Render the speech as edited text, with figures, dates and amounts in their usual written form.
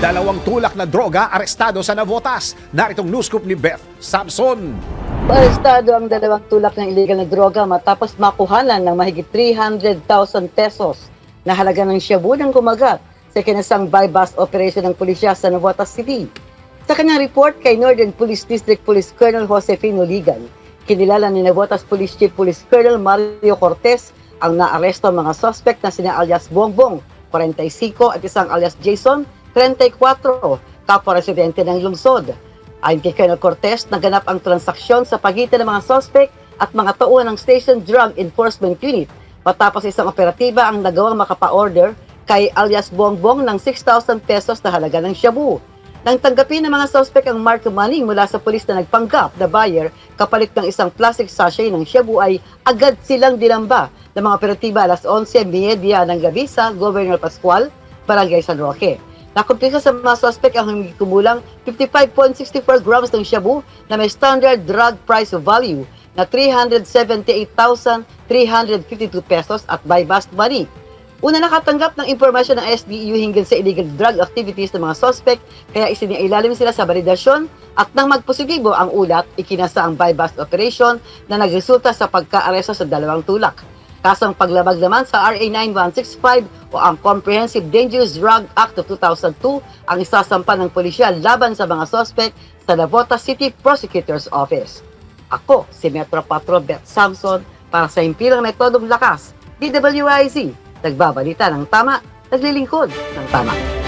Dalawang tulak na droga arestado sa Navotas. Naritong news scoop ni Beth Samson. Arestado ang dalawang tulak ng illegal na droga matapos makuhanan ng mahigit 300,000 pesos na halaga ng shabu ng kumagat sa kinasang buy-bust operation ng pulisya sa Navotas City. Sa kanyang report kay Northern Police District Police Colonel Josefino Ligan, kinilala ni Navotas Police Chief Police Colonel Mario Cortez ang naaresto mga suspect na sina alias Bongbong, 45 at isang alias Jason, 34, kapwa residente ng lungsod. Ayon kay Colonel Cortez, naganap ang transaksyon sa pagitan ng mga suspect at mga tauhan ng Station Drug Enforcement Unit matapos isang operatiba ang nagawang makapa-order kay alias Bongbong ng 6,000 pesos na halaga ng shabu. Nang tanggapin ng mga suspect ang marked money mula sa pulis na nagpanggap na buyer kapalit ng isang plastic sachet ng shabu ay agad silang dinamba ng mga operatiba alas 11:30 ng gabi sa Governor Pascual, Barangay San Roque. Nakumpisa sa mga suspect ang hindi kumulang 55.64 grams ng shabu na may standard drug price value na 378,352 pesos at buy-bust money. Una nakatanggap ng impormasyon ng SDU hinggil sa illegal drug activities ng mga suspect kaya isinailalim sila sa validasyon at nang magpositibo ang ulat, ikinasa ang buy-bust operation na nagresulta sa pagka-aresto sa dalawang tulak. Kasong paglabag naman sa RA 9165 o ang Comprehensive Dangerous Drug Act of 2002 ang isasampa ng pulisya laban sa mga suspect sa Navotas City Prosecutor's Office. Ako, si Metro Patrol Beth Samson para sa Himpilang Metodong Lakas, DWIZ, nagbabalita ng tama, naglilingkod ng tama.